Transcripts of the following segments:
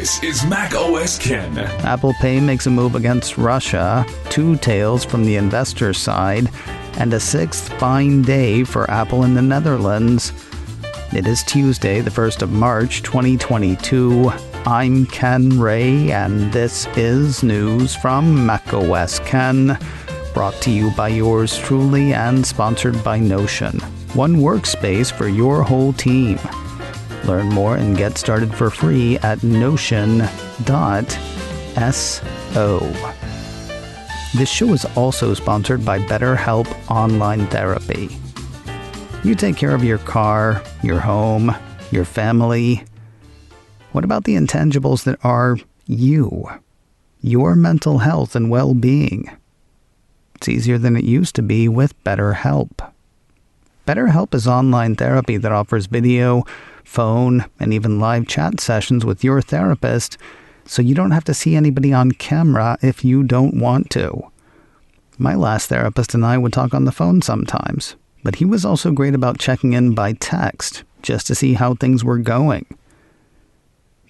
This is Mac OS Ken. Apple Pay makes a move against Russia, two tales from the investor side, and a sixth fine day for Apple in the Netherlands. It is Tuesday, the 1st of March, 2022. I'm Ken Ray, and this is news from Mac OS Ken, brought to you by yours truly and sponsored by Notion. One workspace for your whole team. Learn more and get started for free at notion.so. This show is also sponsored by BetterHelp Online Therapy. You take care of your car, your home, your family. What about the intangibles that are you? Your mental health and well-being. It's easier than it used to be with BetterHelp. BetterHelp is online therapy that offers video, phone, and even live chat sessions with your therapist, so you don't have to see anybody on camera if you don't want to. My last therapist and I would talk on the phone sometimes, but he was also great about checking in by text, just to see how things were going.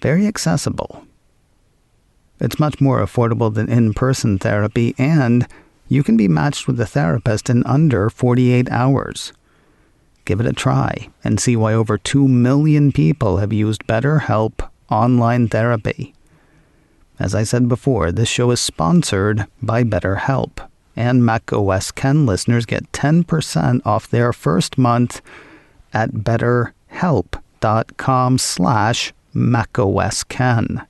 Very accessible. It's much more affordable than in-person therapy, and you can be matched with a therapist in under 48 hours. Give it a try and see why over 2 million people have used BetterHelp Online Therapy. As I said before, this show is sponsored by BetterHelp, and Mac OS Ken listeners get 10% off their first month at betterhelp.com/MacOSKen.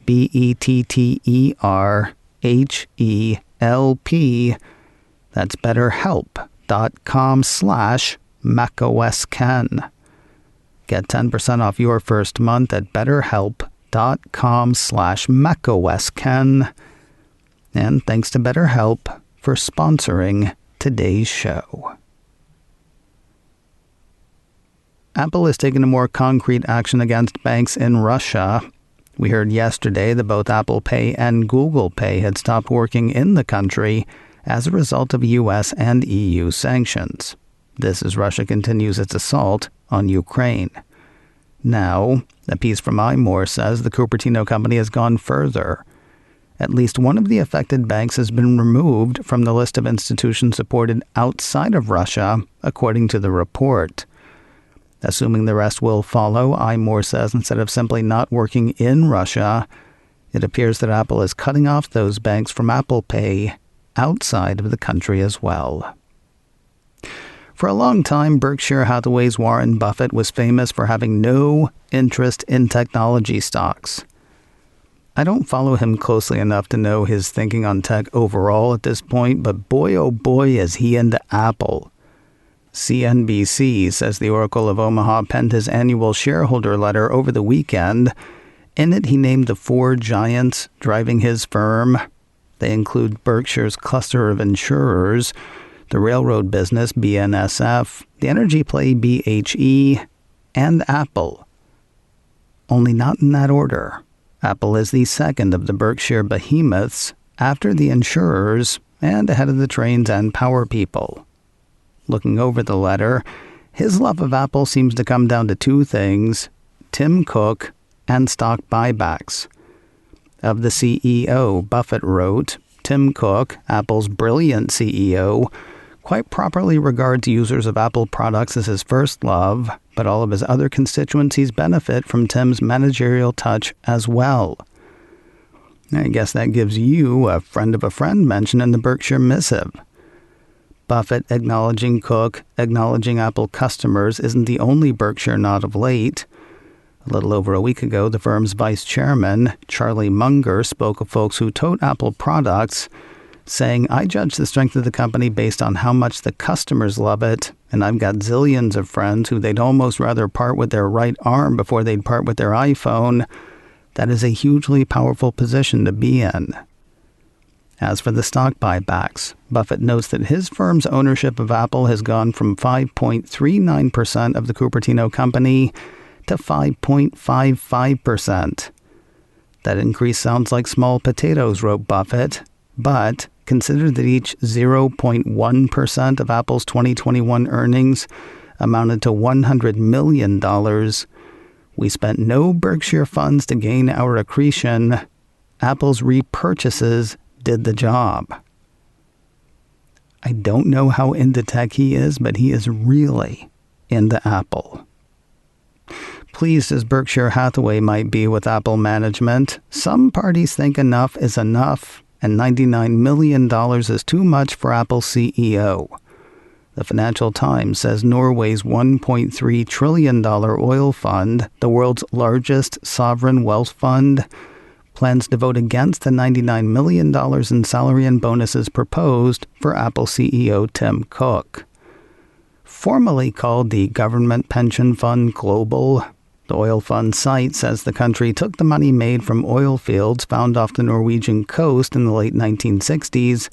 BetterHelp. That's betterhelp.com/MacOSKen. Get 10% off your first month at betterhelp.com/MacOSKen. And thanks to BetterHelp for sponsoring today's show. Apple has taken a more concrete action against banks in Russia. We heard yesterday that both Apple Pay and Google Pay had stopped working in the country as a result of U.S. and EU sanctions. This as Russia continues its assault on Ukraine. Now, a piece from iMore says the Cupertino company has gone further. At least one of the affected banks has been removed from the list of institutions supported outside of Russia, according to the report. Assuming the rest will follow, iMore says instead of simply not working in Russia, it appears that Apple is cutting off those banks from Apple Pay outside of the country as well. For a long time, Berkshire Hathaway's Warren Buffett was famous for having no interest in technology stocks. I don't follow him closely enough to know his thinking on tech overall at this point, but boy oh boy is he into Apple. CNBC says the Oracle of Omaha penned his annual shareholder letter over the weekend. In it, he named the 4 giants driving his firm. They include Berkshire's cluster of insurers, the railroad business BNSF, the energy play BHE, and Apple. Only not in that order. Apple is the second of the Berkshire behemoths after the insurers and ahead of the trains and power people. Looking over the letter, his love of Apple seems to come down to 2 things: Tim Cook and stock buybacks. Of the CEO, Buffett wrote, Tim Cook, Apple's brilliant CEO, quite properly regards users of Apple products as his first love, but all of his other constituencies benefit from Tim's managerial touch as well. I guess that gives you a friend of a friend mention in the Berkshire missive. Buffett acknowledging Cook, acknowledging Apple customers isn't the only Berkshire nod of late. A little over a week ago, the firm's vice chairman, Charlie Munger, spoke of folks who tote Apple products, saying, I judge the strength of the company based on how much the customers love it, and I've got zillions of friends who they'd almost rather part with their right arm before they'd part with their iPhone. That is a hugely powerful position to be in. As for the stock buybacks, Buffett notes that his firm's ownership of Apple has gone from 5.39% of the Cupertino company to 5.55%. That increase sounds like small potatoes, wrote Buffett, but consider that each 0.1% of Apple's 2021 earnings amounted to $100 million, We spent no Berkshire funds to gain our accretion. Apple's repurchases did the job. I don't know how into tech he is, but he is really into Apple. Pleased as Berkshire Hathaway might be with Apple management, some parties think enough is enough, and $99 million is too much for Apple's CEO. The Financial Times says Norway's $1.3 trillion oil fund, the world's largest sovereign wealth fund, plans to vote against the $99 million in salary and bonuses proposed for Apple CEO Tim Cook. Formerly called the Government Pension Fund Global, the oil fund site says the country took the money made from oil fields found off the Norwegian coast in the late 1960s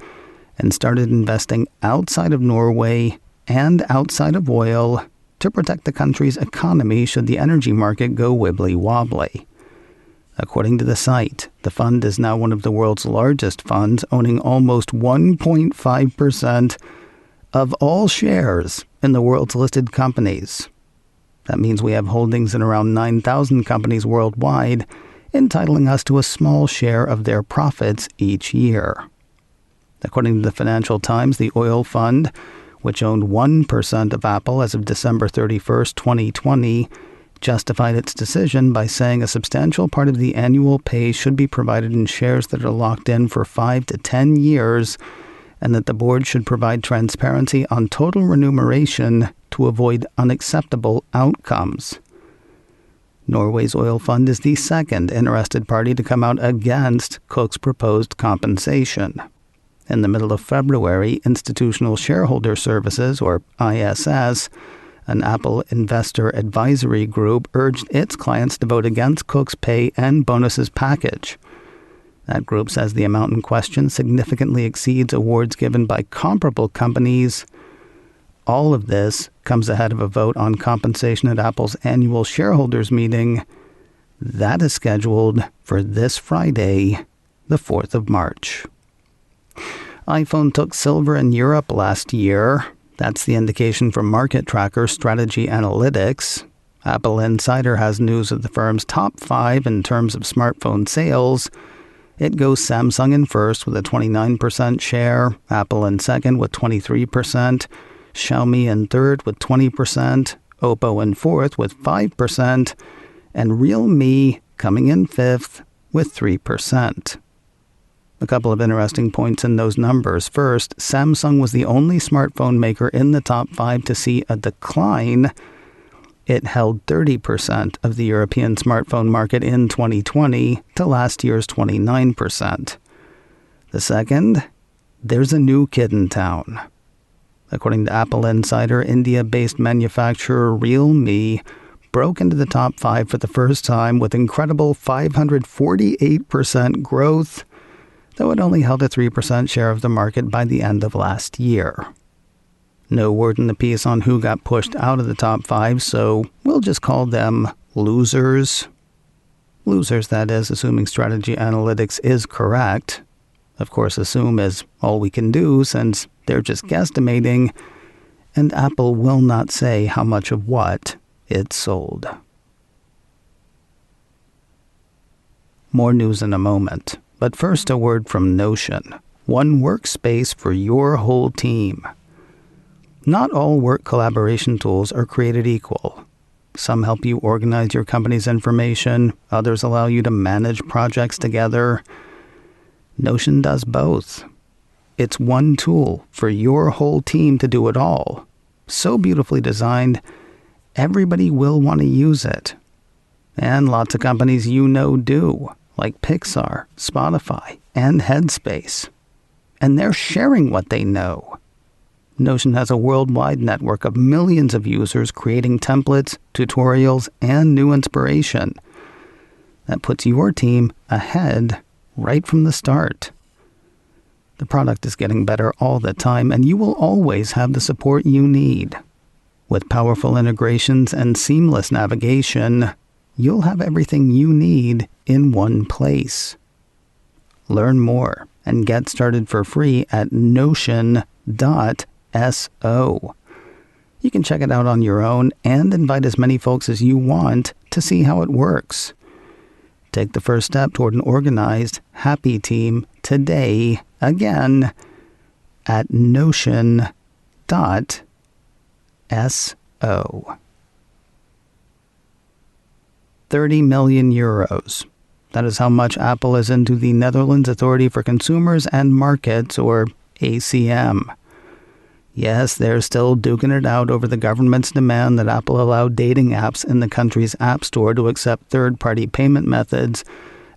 and started investing outside of Norway and outside of oil to protect the country's economy should the energy market go wibbly-wobbly. According to the site, the fund is now one of the world's largest funds, owning almost 1.5% of all shares in the world's listed companies. That means we have holdings in around 9,000 companies worldwide, entitling us to a small share of their profits each year. According to the Financial Times, the oil fund, which owned 1% of Apple as of December 31st, 2020, justified its decision by saying a substantial part of the annual pay should be provided in shares that are locked in for 5 to 10 years, and that the board should provide transparency on total remuneration to avoid unacceptable outcomes. Norway's oil fund is the second interested party to come out against Cook's proposed compensation. In the middle of February, Institutional Shareholder Services, or ISS, an Apple investor advisory group, urged its clients to vote against Cook's pay and bonuses package. That group says the amount in question significantly exceeds awards given by comparable companies. All of this comes ahead of a vote on compensation at Apple's annual shareholders meeting. That is scheduled for this Friday, the 4th of March. iPhone took silver in Europe last year. That's the indication from market tracker Strategy Analytics. Apple Insider has news of the firm's top 5 in terms of smartphone sales. It goes Samsung in first with a 29% share, Apple in second with 23%, Xiaomi in third with 20%, Oppo in fourth with 5%, and Realme coming in fifth with 3%. A couple of interesting points in those numbers. First, Samsung was the only smartphone maker in the top 5 to see a decline. It held 30% of the European smartphone market in 2020 to last year's 29%. The second, there's a new kid in town. According to Apple Insider, India-based manufacturer Realme broke into the top 5 for the first time with incredible 548% growth, though it only held a 3% share of the market by the end of last year. No word in the piece on who got pushed out of the top 5, so we'll just call them losers. Losers, that is, assuming Strategy Analytics is correct. Of course, assume is all we can do since they're just guesstimating, and Apple will not say how much of what it sold. More news in a moment, but first a word from Notion. One workspace for your whole team. Not all work collaboration tools are created equal. Some help you organize your company's information, others allow you to manage projects together. Notion does both. It's one tool for your whole team to do it all. So beautifully designed, everybody will want to use it. And lots of companies you know do, like Pixar, Spotify, and Headspace. And they're sharing what they know. Notion has a worldwide network of millions of users creating templates, tutorials, and new inspiration. That puts your team ahead right from the start. The product is getting better all the time, and you will always have the support you need. With powerful integrations and seamless navigation, you'll have everything you need in one place. Learn more and get started for free at notion.so. You can check it out on your own and invite as many folks as you want to see how it works. Take the first step toward an organized, happy team today, again, at notion.so. 30 million euros. That is how much Apple is into the Netherlands Authority for Consumers and Markets, or ACM. Yes, they're still duking it out over the government's demand that Apple allow dating apps in the country's App Store to accept third-party payment methods,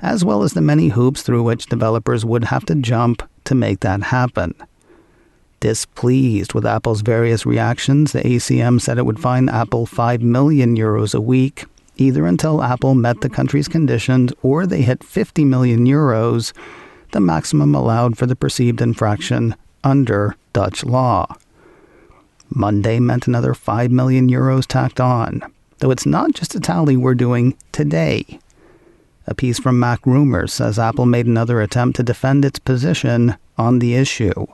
as well as the many hoops through which developers would have to jump to make that happen. Displeased with Apple's various reactions, the ACM said it would fine Apple 5 million euros a week, either until Apple met the country's conditions or they hit 50 million euros, the maximum allowed for the perceived infraction under Dutch law. Monday meant another 5 million euros tacked on, though it's not just a tally we're doing today. A piece from Mac Rumors says Apple made another attempt to defend its position on the issue.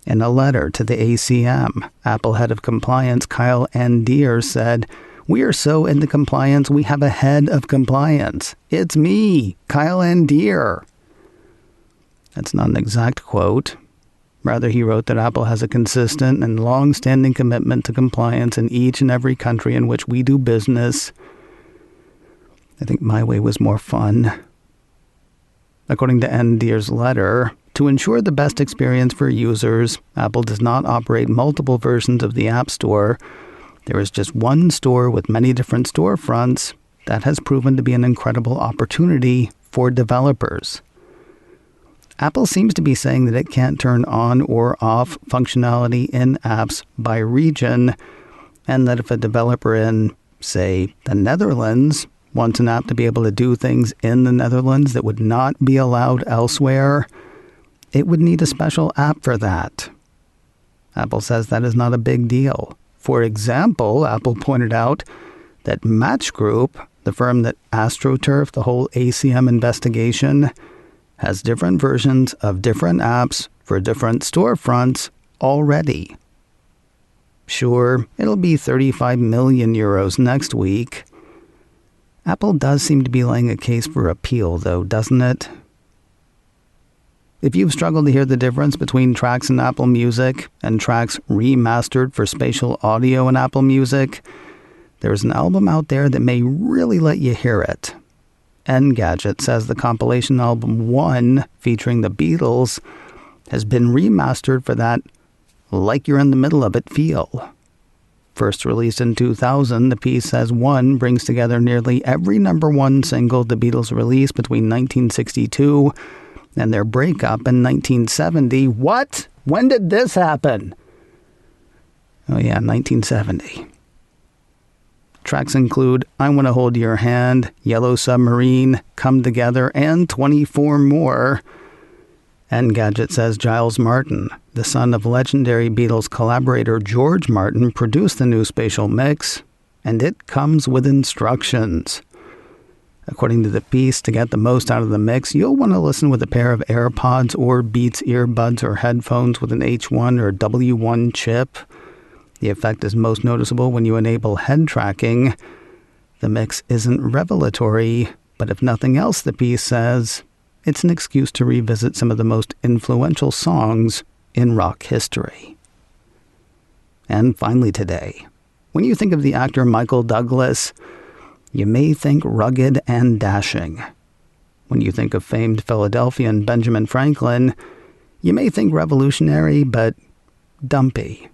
In a letter to the ACM, Apple head of compliance Kyle Andier said, "We are so into compliance, we have a head of compliance. It's me, Kyle Andier." That's not an exact quote. Rather, he wrote that Apple has a consistent and long-standing commitment to compliance in each and every country in which we do business. I think my way was more fun. According to Andier's letter, to ensure the best experience for users, Apple does not operate multiple versions of the App Store. There is just one store with many different storefronts. That has proven to be an incredible opportunity for developers. Apple seems to be saying that it can't turn on or off functionality in apps by region, and that if a developer in, say, the Netherlands wants an app to be able to do things in the Netherlands that would not be allowed elsewhere, it would need a special app for that. Apple says that is not a big deal. For example, Apple pointed out that Match Group, the firm that astroturfed the whole ACM investigation, has different versions of different apps for different storefronts already. Sure, it'll be 35 million euros next week. Apple does seem to be laying a case for appeal, though, doesn't it? If you've struggled to hear the difference between tracks in Apple Music and tracks remastered for spatial audio in Apple Music, there's an album out there that may really let you hear it. Engadget says the compilation album 1, featuring the Beatles, has been remastered for that like you're in the middle of it feel. First released in 2000, the piece says 1 brings together nearly every number one single the Beatles released between 1962 and their breakup in 1970. What? When did this happen? Oh yeah, 1970. Tracks include I Want to Hold Your Hand, Yellow Submarine, Come Together, and 24 more. Engadget says Giles Martin, the son of legendary Beatles collaborator George Martin, produced the new spatial mix, and it comes with instructions. According to the piece, to get the most out of the mix, you'll want to listen with a pair of AirPods or Beats earbuds or headphones with an H1 or W1 chip. The effect is most noticeable when you enable head tracking. The mix isn't revelatory, but if nothing else, the piece says, it's an excuse to revisit some of the most influential songs in rock history. And finally today, when you think of the actor Michael Douglas, you may think rugged and dashing. When you think of famed Philadelphian Benjamin Franklin, you may think revolutionary, but dumpy.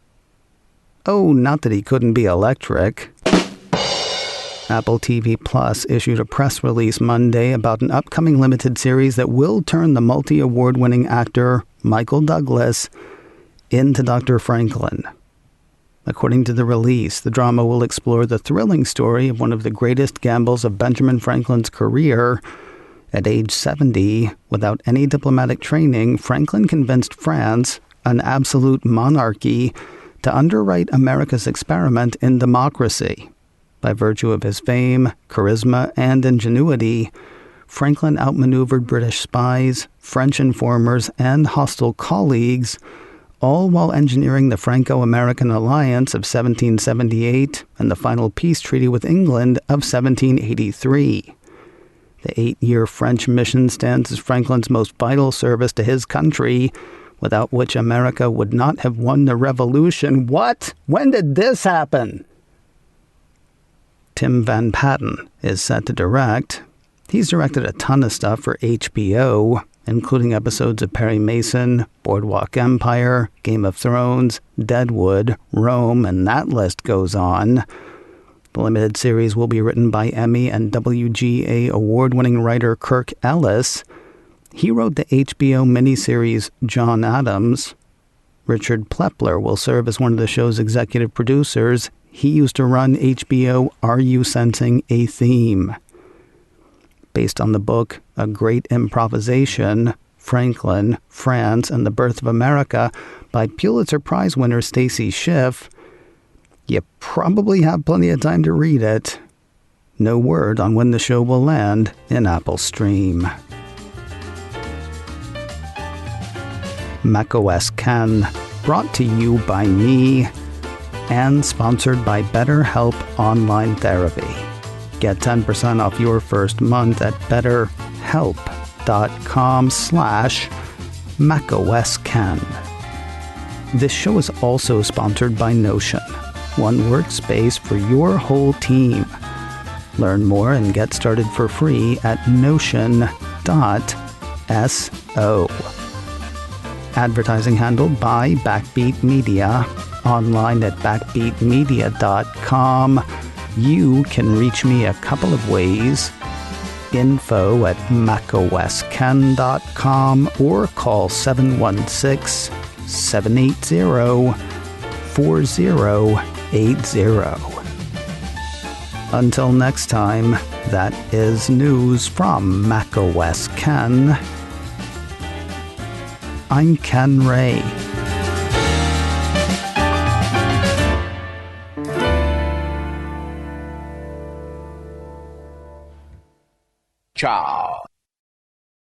Oh, not that he couldn't be electric. Apple TV Plus issued a press release Monday about an upcoming limited series that will turn the multi-award-winning actor Michael Douglas into Dr. Franklin. According to the release, the drama will explore the thrilling story of one of the greatest gambles of Benjamin Franklin's career. At age 70, without any diplomatic training, Franklin convinced France, an absolute monarchy, to underwrite America's experiment in democracy. By virtue of his fame, charisma, and ingenuity, Franklin outmaneuvered British spies, French informers, and hostile colleagues, all while engineering the Franco-American Alliance of 1778 and the final peace treaty with England of 1783. The 8-year French mission stands as Franklin's most vital service to his country, without which America would not have won the Revolution. What? When did this happen? Tim Van Patten is set to direct. He's directed a ton of stuff for HBO, including episodes of Perry Mason, Boardwalk Empire, Game of Thrones, Deadwood, Rome, and that list goes on. The limited series will be written by Emmy and WGA award-winning writer Kirk Ellis. He wrote the HBO miniseries John Adams. Richard Plepler will serve as one of the show's executive producers. He used to run HBO Are You Sensing a Theme? Based on the book A Great Improvisation, Franklin, France, and the Birth of America by Pulitzer Prize winner Stacy Schiff, you probably have plenty of time to read it. No word on when the show will land in Apple Stream. macOS Ken, brought to you by me and sponsored by BetterHelp Online Therapy. Get 10% off your first month at betterhelp.com/macOSKen. This show is also sponsored by Notion, one workspace for your whole team. Learn more and get started for free at notion.so. Advertising handled by Backbeat Media, online at backbeatmedia.com. You can reach me a couple of ways. info@macosken.com or call 716-780-4080. Until next time, that is news from macOS Ken. I'm Ken Ray. Ciao.